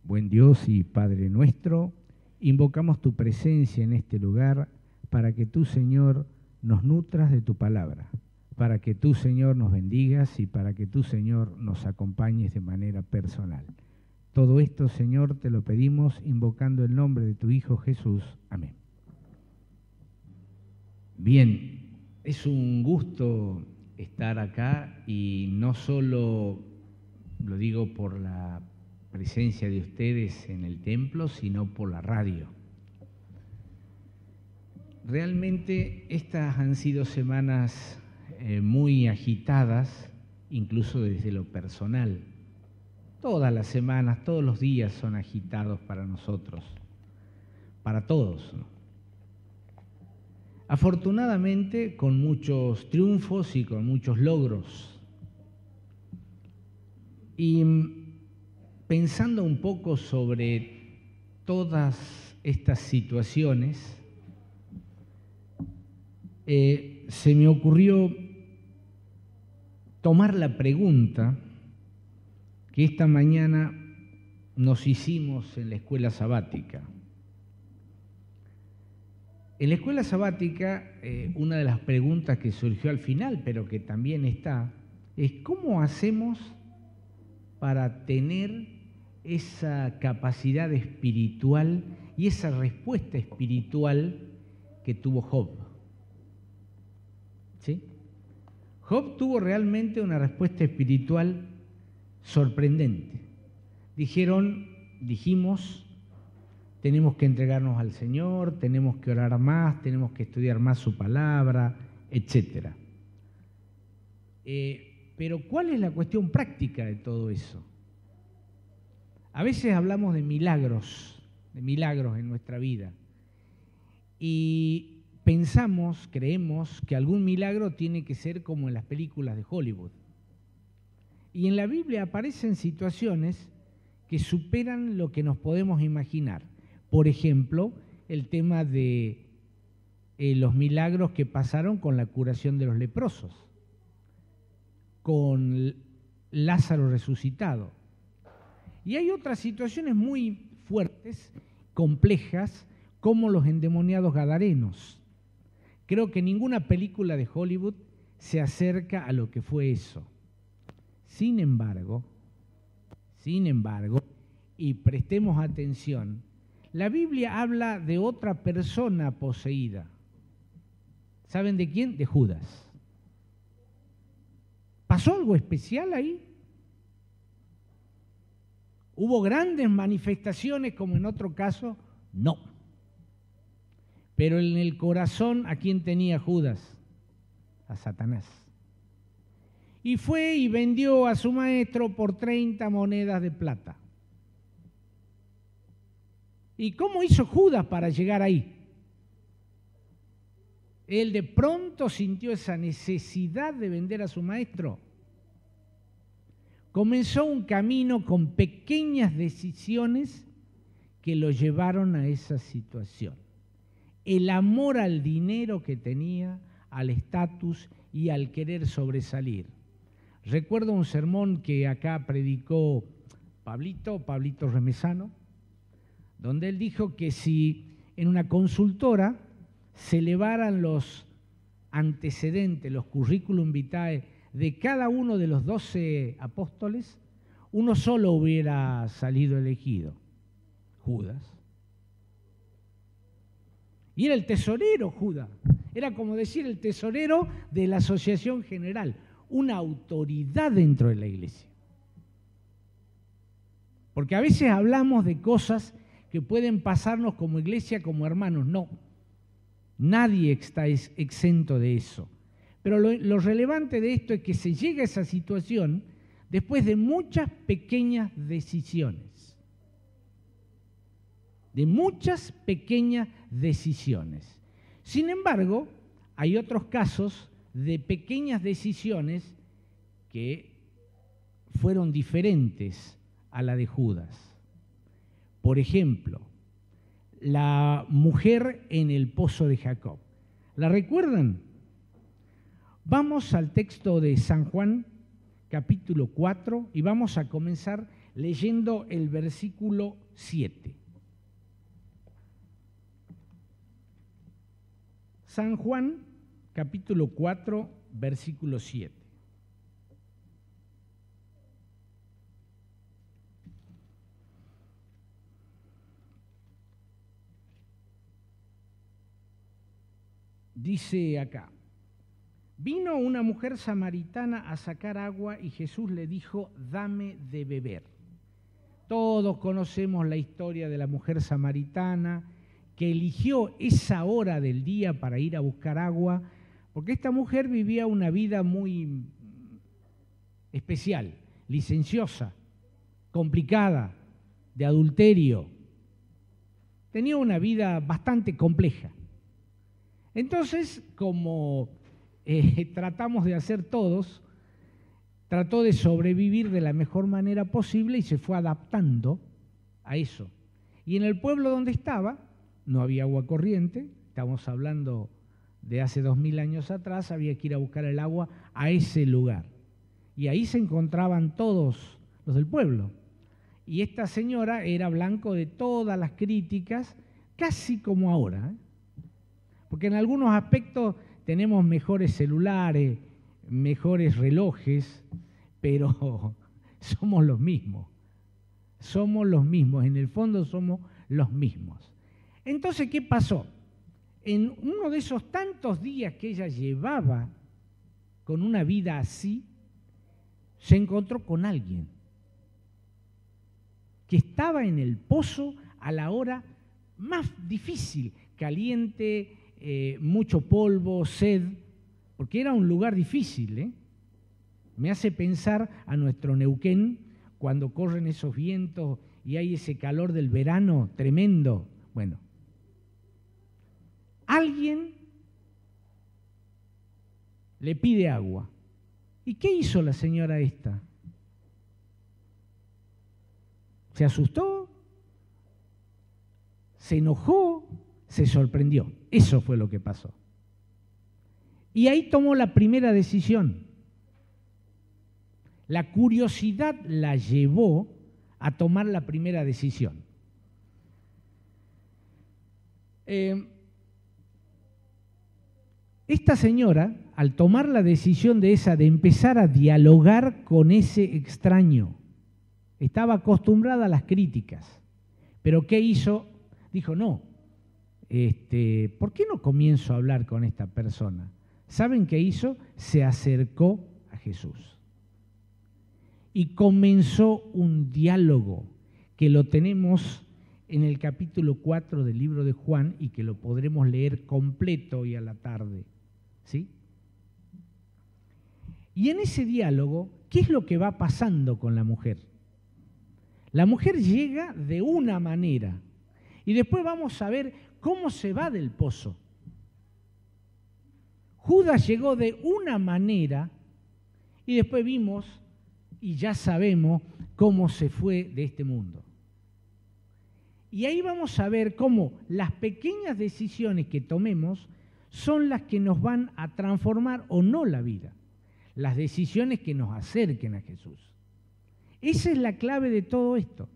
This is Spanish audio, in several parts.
Buen Dios y Padre nuestro, invocamos tu presencia en este lugar para que tú, Señor, nos nutras de tu palabra, para que tú, Señor, nos bendigas y para que tú, Señor, nos acompañes de manera personal. Todo esto, Señor, te lo pedimos invocando el nombre de tu Hijo Jesús. Amén. Bien, es un gusto estar acá y no solo lo digo por la presencia de ustedes en el templo, sino por la radio. Realmente estas han sido semanas muy agitadas, incluso desde lo personal. Todas las semanas, todos los días son agitados para nosotros, para todos, ¿no? Afortunadamente, con muchos triunfos y con muchos logros. Y pensando un poco sobre todas estas situaciones, se me ocurrió tomar la pregunta que esta mañana nos hicimos en la escuela sabática. En la escuela sabática, una de las preguntas que surgió al final, pero que también está, es ¿cómo hacemos para tener esa capacidad espiritual y esa respuesta espiritual que tuvo Job? ¿Sí? Job tuvo realmente una respuesta espiritual sorprendente. Dijimos, tenemos que entregarnos al Señor, tenemos que orar más, tenemos que estudiar más su palabra, etc. Pero ¿cuál es la cuestión práctica de todo eso? A veces hablamos de milagros en nuestra vida. Y creemos que algún milagro tiene que ser como en las películas de Hollywood. Y en la Biblia aparecen situaciones que superan lo que nos podemos imaginar. Por ejemplo, el tema de los milagros que pasaron con la curación de los leprosos, con Lázaro resucitado. Y hay otras situaciones muy fuertes, complejas, como los endemoniados gadarenos. Creo que ninguna película de Hollywood se acerca a lo que fue eso. Sin embargo, y prestemos atención, la Biblia habla de otra persona poseída. ¿Saben de quién? De Judas. ¿Pasó algo especial ahí? ¿Hubo grandes manifestaciones como en otro caso? No. Pero en el corazón, ¿a quién tenía Judas? A Satanás. Y fue y vendió a su maestro por 30 monedas de plata. ¿Y cómo hizo Judas para llegar ahí? Él de pronto sintió esa necesidad de vender a su maestro. Comenzó un camino con pequeñas decisiones que lo llevaron a esa situación. El amor al dinero que tenía, al estatus y al querer sobresalir. Recuerdo un sermón que acá predicó Pablito Remesano, donde él dijo que si en una consultora se elevaran los antecedentes, los currículum vitae de cada uno de los 12 apóstoles, uno solo hubiera salido elegido, Judas. Y era el tesorero Judas, era como decir el tesorero de la asociación general, una autoridad dentro de la iglesia. Porque a veces hablamos de cosas que pueden pasarnos como iglesia, como hermanos. No, nadie está exento de eso. Pero lo relevante de esto es que se llega a esa situación después de muchas pequeñas decisiones. Sin embargo, hay otros casos de pequeñas decisiones que fueron diferentes a la de Judas. Por ejemplo, la mujer en el pozo de Jacob. ¿La recuerdan? Vamos al texto de San Juan, capítulo 4, y vamos a comenzar leyendo el versículo 7. San Juan, capítulo 4, versículo 7. Dice acá: vino una mujer samaritana a sacar agua y Jesús le dijo, dame de beber. Todos conocemos la historia de la mujer samaritana que eligió esa hora del día para ir a buscar agua, porque esta mujer vivía una vida muy especial, licenciosa, complicada, de adulterio. Tenía una vida bastante compleja. Entonces, como tratamos de hacer todos, trató de sobrevivir de la mejor manera posible y se fue adaptando a eso. Y en el pueblo donde estaba, no había agua corriente, estamos hablando de hace 2000 años atrás, había que ir a buscar el agua a ese lugar. Y ahí se encontraban todos los del pueblo. Y esta señora era blanco de todas las críticas, casi como ahora, porque en algunos aspectos tenemos mejores celulares, mejores relojes, pero somos los mismos. Somos los mismos, en el fondo somos los mismos. Entonces, ¿qué pasó? En uno de esos tantos días que ella llevaba con una vida así, se encontró con alguien que estaba en el pozo a la hora más difícil, caliente, mucho polvo, sed, porque era un lugar difícil. Me hace pensar a nuestro Neuquén cuando corren esos vientos y hay ese calor del verano tremendo. Bueno, alguien le pide agua. ¿Y qué hizo la señora esta? ¿Se asustó? ¿Se enojó? ¿Se sorprendió? Eso fue lo que pasó. Y ahí tomó la primera decisión. La curiosidad la llevó a tomar la primera decisión. Esta señora, al tomar la decisión de empezar a dialogar con ese extraño, estaba acostumbrada a las críticas. Pero ¿qué hizo? Dijo, no, ¿por qué no comienzo a hablar con esta persona? ¿Saben qué hizo? Se acercó a Jesús. Y comenzó un diálogo que lo tenemos en el capítulo 4 del libro de Juan y que lo podremos leer completo hoy a la tarde. ¿Sí? Y en ese diálogo, ¿qué es lo que va pasando con la mujer? La mujer llega de una manera y después vamos a ver cómo se va del pozo. Judas llegó de una manera y después vimos y ya sabemos cómo se fue de este mundo. Y ahí vamos a ver cómo las pequeñas decisiones que tomemos son las que nos van a transformar o no la vida. Las decisiones que nos acerquen a Jesús. Esa es la clave de todo esto.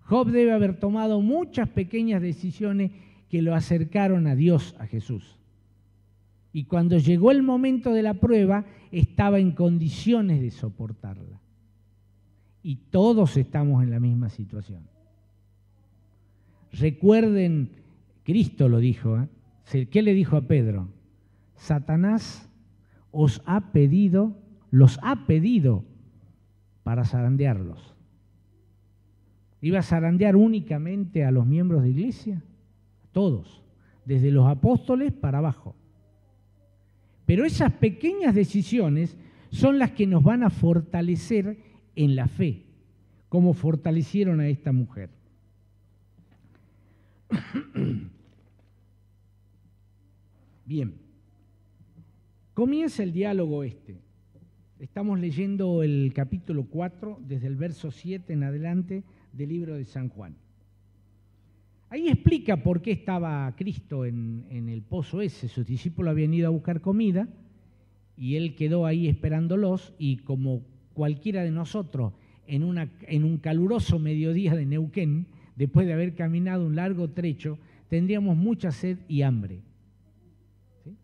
Job debe haber tomado muchas pequeñas decisiones que lo acercaron a Dios, a Jesús. Y cuando llegó el momento de la prueba, estaba en condiciones de soportarla. Y todos estamos en la misma situación. Recuerden, Cristo lo dijo, ¿qué le dijo a Pedro? Satanás los ha pedido para zarandearlos. ¿Iba a zarandear únicamente a los miembros de iglesia? Todos, desde los apóstoles para abajo. Pero esas pequeñas decisiones son las que nos van a fortalecer en la fe, como fortalecieron a esta mujer. Bien, comienza el diálogo este. Estamos leyendo el capítulo 4, desde el verso 7 en adelante del libro de San Juan. Ahí explica por qué estaba Cristo en el pozo ese. Sus discípulos habían ido a buscar comida y él quedó ahí esperándolos y como cualquiera de nosotros en un caluroso mediodía de Neuquén, después de haber caminado un largo trecho, tendríamos mucha sed y hambre. ¿Sí?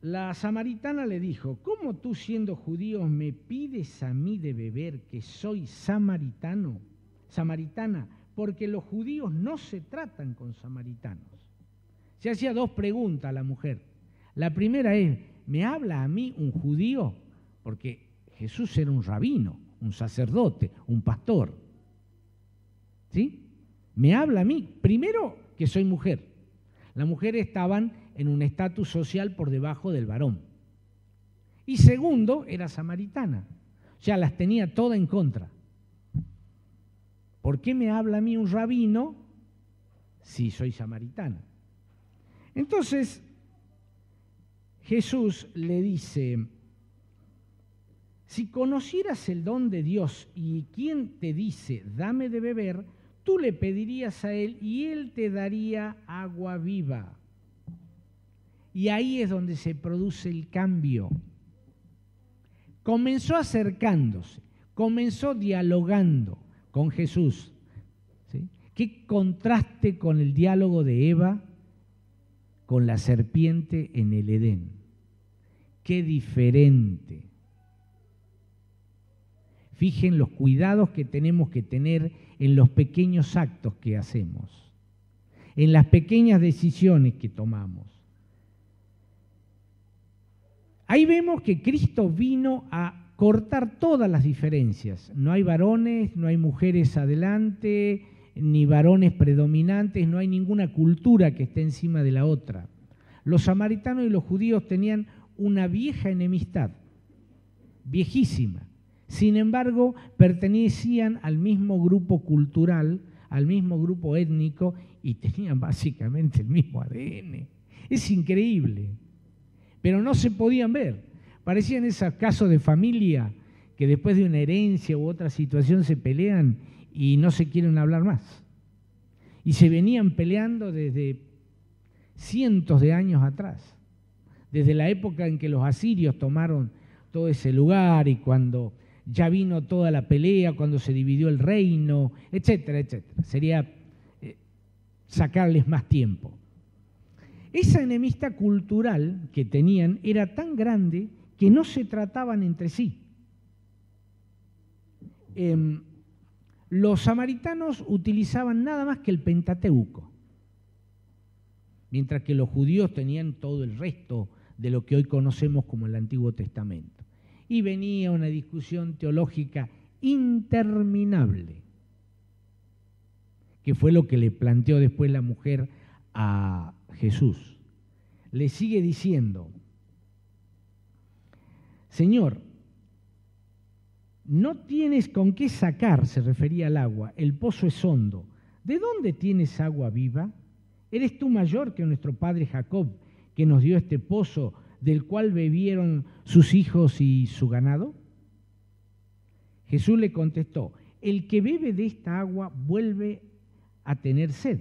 La samaritana le dijo: ¿cómo tú, siendo judío, me pides a mí de beber, que soy samaritana? Porque los judíos no se tratan con samaritanos. Se hacía dos preguntas a la mujer. La primera es: ¿me habla a mí un judío? Porque Jesús era un rabino, un sacerdote, un pastor. ¿Sí? Me habla a mí. Primero, que soy mujer. Las mujeres estaban en un estatus social por debajo del varón. Y segundo, era samaritana. O sea, las tenía todas en contra. ¿Por qué me habla a mí un rabino si soy samaritana? Entonces, Jesús le dice: si conocieras el don de Dios y quien te dice, dame de beber, tú le pedirías a él y él te daría agua viva. Y ahí es donde se produce el cambio. Comenzó acercándose, comenzó dialogando con Jesús. ¿Sí? Qué contraste con el diálogo de Eva con la serpiente en el Edén. Qué diferente. Fijen los cuidados que tenemos que tener en los pequeños actos que hacemos, en las pequeñas decisiones que tomamos. Ahí vemos que Cristo vino a cortar todas las diferencias. No hay varones, no hay mujeres adelante, ni varones predominantes, no hay ninguna cultura que esté encima de la otra. Los samaritanos y los judíos tenían una vieja enemistad, viejísima. Sin embargo, pertenecían al mismo grupo cultural, al mismo grupo étnico y tenían básicamente el mismo ADN. Es increíble, pero no se podían ver. Parecían esos casos de familia que después de una herencia u otra situación se pelean y no se quieren hablar más. Y se venían peleando desde cientos de años atrás, desde la época en que los asirios tomaron todo ese lugar y cuando ya vino toda la pelea, cuando se dividió el reino, etcétera, etcétera. Sería sacarles más tiempo. Esa enemistad cultural que tenían era tan grande que no se trataban entre sí. Los samaritanos utilizaban nada más que el Pentateuco, mientras que los judíos tenían todo el resto de lo que hoy conocemos como el Antiguo Testamento. Y venía una discusión teológica interminable, que fue lo que le planteó después la mujer a Jesús. Le sigue diciendo: Señor, no tienes con qué sacar, se refería al agua, el pozo es hondo. ¿De dónde tienes agua viva? ¿Eres tú mayor que nuestro padre Jacob, que nos dio este pozo del cual bebieron sus hijos y su ganado? Jesús le contestó: el que bebe de esta agua vuelve a tener sed,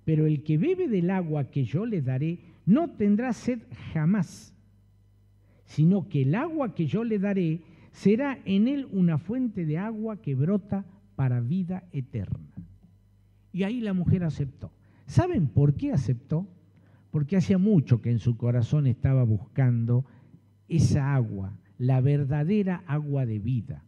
pero el que bebe del agua que yo le daré no tendrá sed jamás, sino que el agua que yo le daré será en él una fuente de agua que brota para vida eterna. Y ahí la mujer aceptó. ¿Saben por qué aceptó? Porque hacía mucho que en su corazón estaba buscando esa agua, la verdadera agua de vida,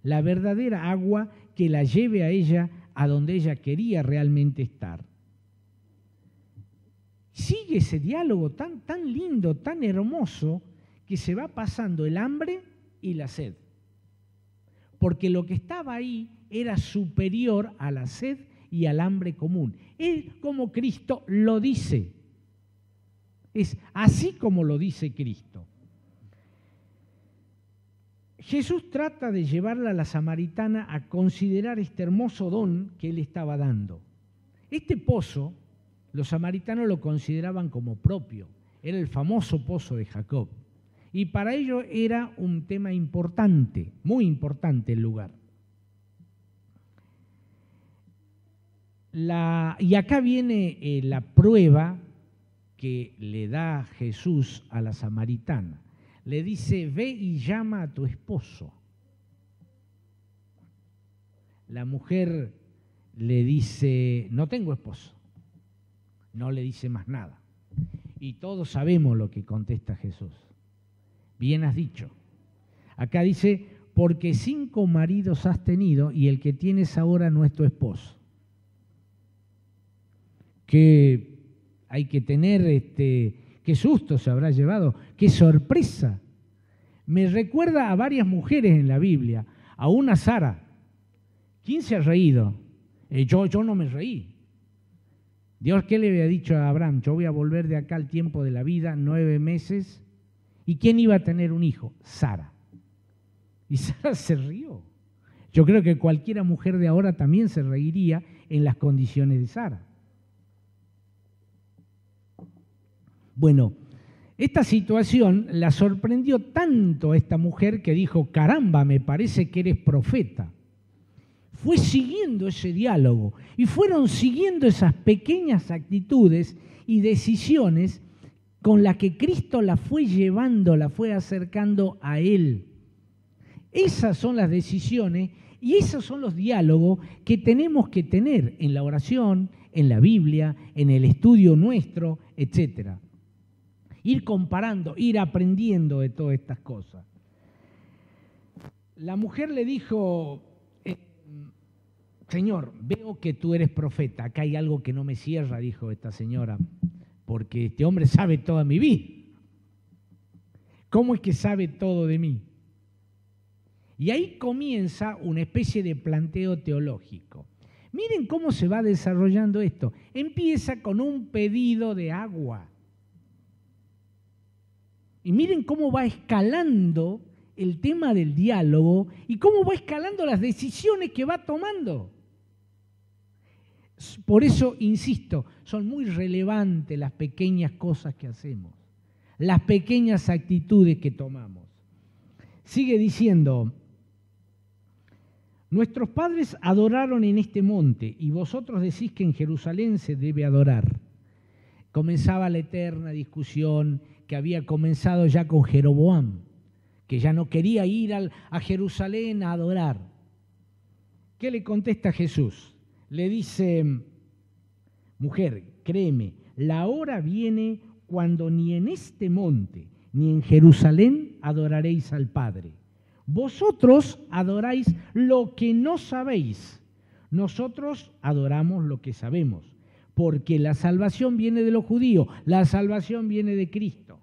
la verdadera agua que la lleve a ella a donde ella quería realmente estar. Sigue ese diálogo tan lindo, tan hermoso, que se va pasando el hambre y la sed, porque lo que estaba ahí era superior a la sed y al hambre común. Él, como Cristo, lo dice. Es así como lo dice Cristo. Jesús trata de llevarla a la samaritana a considerar este hermoso don que él estaba dando. Este pozo, los samaritanos lo consideraban como propio. Era el famoso pozo de Jacob. Y para ello era un tema importante, muy importante el lugar. Y acá viene la prueba que le da Jesús a la samaritana. Le dice: ve y llama a tu esposo. La mujer le dice, no tengo esposo. No le dice más nada. Y todos sabemos lo que contesta Jesús. Bien has dicho. Acá dice, porque 5 maridos has tenido y el que tienes ahora no es tu esposo. Que hay que tener, qué susto se habrá llevado, qué sorpresa. Me recuerda a varias mujeres en la Biblia, a una Sara. ¿Quién se ha reído? Yo no me reí. Dios, ¿qué le había dicho a Abraham? Yo voy a volver de acá al tiempo de la vida, 9 meses. ¿Y quién iba a tener un hijo? Sara. Y Sara se rió. Yo creo que cualquiera mujer de ahora también se reiría en las condiciones de Sara. Bueno, esta situación la sorprendió tanto a esta mujer que dijo, caramba, me parece que eres profeta. Fue siguiendo ese diálogo y fueron siguiendo esas pequeñas actitudes y decisiones con las que Cristo la fue llevando, la fue acercando a Él. Esas son las decisiones y esos son los diálogos que tenemos que tener en la oración, en la Biblia, en el estudio nuestro, etc. Ir comparando, ir aprendiendo de todas estas cosas. La mujer le dijo, Señor, veo que tú eres profeta. Acá hay algo que no me cierra, dijo esta señora, porque este hombre sabe toda mi vida. ¿Cómo es que sabe todo de mí? Y ahí comienza una especie de planteo teológico. Miren cómo se va desarrollando esto. Empieza con un pedido de agua. Y miren cómo va escalando el tema del diálogo y cómo va escalando las decisiones que va tomando. Por eso, insisto, son muy relevantes las pequeñas cosas que hacemos, las pequeñas actitudes que tomamos. Sigue diciendo, nuestros padres adoraron en este monte y vosotros decís que en Jerusalén se debe adorar. Comenzaba la eterna discusión que había comenzado ya con Jeroboam, que ya no quería ir a Jerusalén a adorar. ¿Qué le contesta Jesús? Le dice, mujer, créeme, la hora viene cuando ni en este monte ni en Jerusalén adoraréis al Padre. Vosotros adoráis lo que no sabéis. Nosotros adoramos lo que sabemos, porque la salvación viene de los judíos, la salvación viene de Cristo.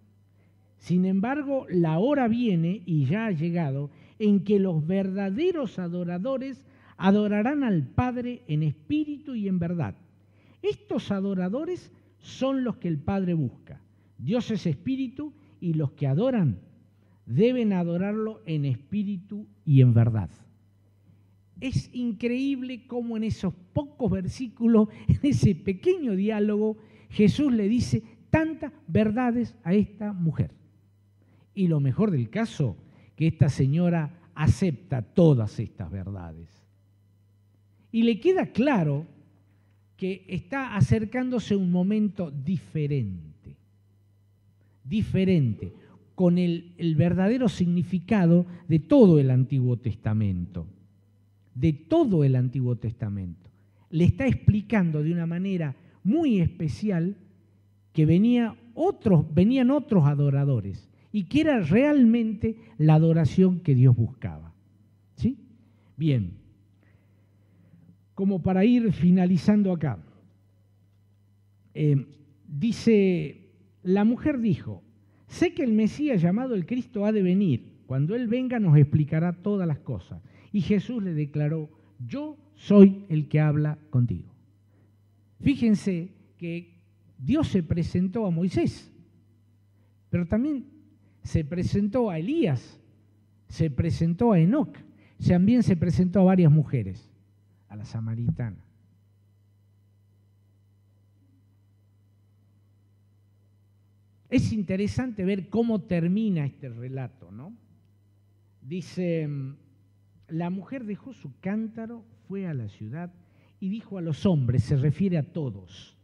Sin embargo, la hora viene, y ya ha llegado, en que los verdaderos adoradores adorarán al Padre en espíritu y en verdad. Estos adoradores son los que el Padre busca. Dios es espíritu y los que adoran deben adorarlo en espíritu y en verdad. Es increíble cómo en esos pocos versículos, en ese pequeño diálogo, Jesús le dice tantas verdades a esta mujer. Y lo mejor del caso, que esta señora acepta todas estas verdades. Y le queda claro que está acercándose a un momento diferente, con el verdadero significado de todo el Antiguo Testamento. De todo el Antiguo Testamento. Le está explicando de una manera muy especial que venían otros adoradores y que era realmente la adoración que Dios buscaba. ¿Sí? Bien. Como para ir finalizando acá, dice, la mujer dijo, sé que el Mesías llamado el Cristo ha de venir, cuando Él venga nos explicará todas las cosas. Y Jesús le declaró, yo soy el que habla contigo. Fíjense que Dios se presentó a Moisés, pero también se presentó a Elías, se presentó a Enoc, también se presentó a varias mujeres. A la samaritana. Es interesante ver cómo termina este relato, ¿no? Dice, la mujer dejó su cántaro, fue a la ciudad y dijo a los hombres, se refiere a todos,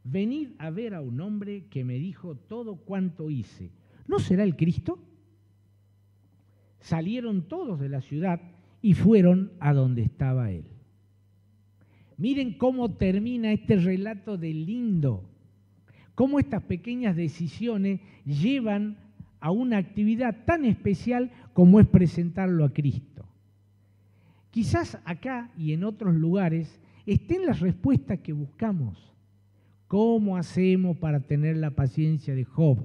venid a ver a un hombre que me dijo todo cuanto hice. ¿No será el Cristo? Salieron todos de la ciudad y fueron a donde estaba él. Miren cómo termina este relato de lindo, cómo estas pequeñas decisiones llevan a una actividad tan especial como es presentarlo a Cristo. Quizás acá y en otros lugares estén las respuestas que buscamos. ¿Cómo hacemos para tener la paciencia de Job?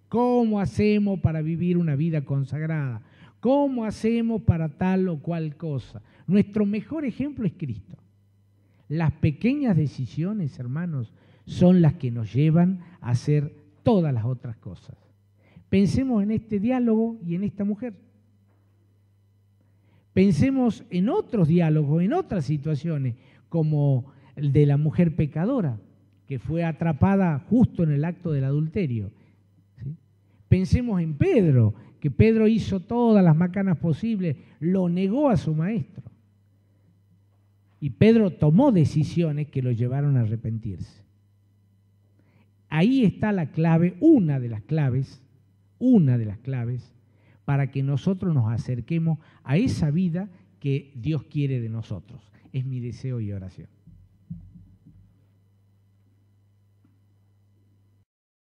¿Cómo hacemos para vivir una vida consagrada? ¿Cómo hacemos para tal o cual cosa? Nuestro mejor ejemplo es Cristo. Las pequeñas decisiones, hermanos, son las que nos llevan a hacer todas las otras cosas. Pensemos en este diálogo y en esta mujer. Pensemos en otros diálogos, en otras situaciones, como el de la mujer pecadora, que fue atrapada justo en el acto del adulterio. ¿Sí? Pensemos en Pedro, que Pedro hizo todas las macanas posibles, lo negó a su maestro. Y Pedro tomó decisiones que lo llevaron a arrepentirse. Ahí está la clave, una de las claves, para que nosotros nos acerquemos a esa vida que Dios quiere de nosotros. Es mi deseo y oración.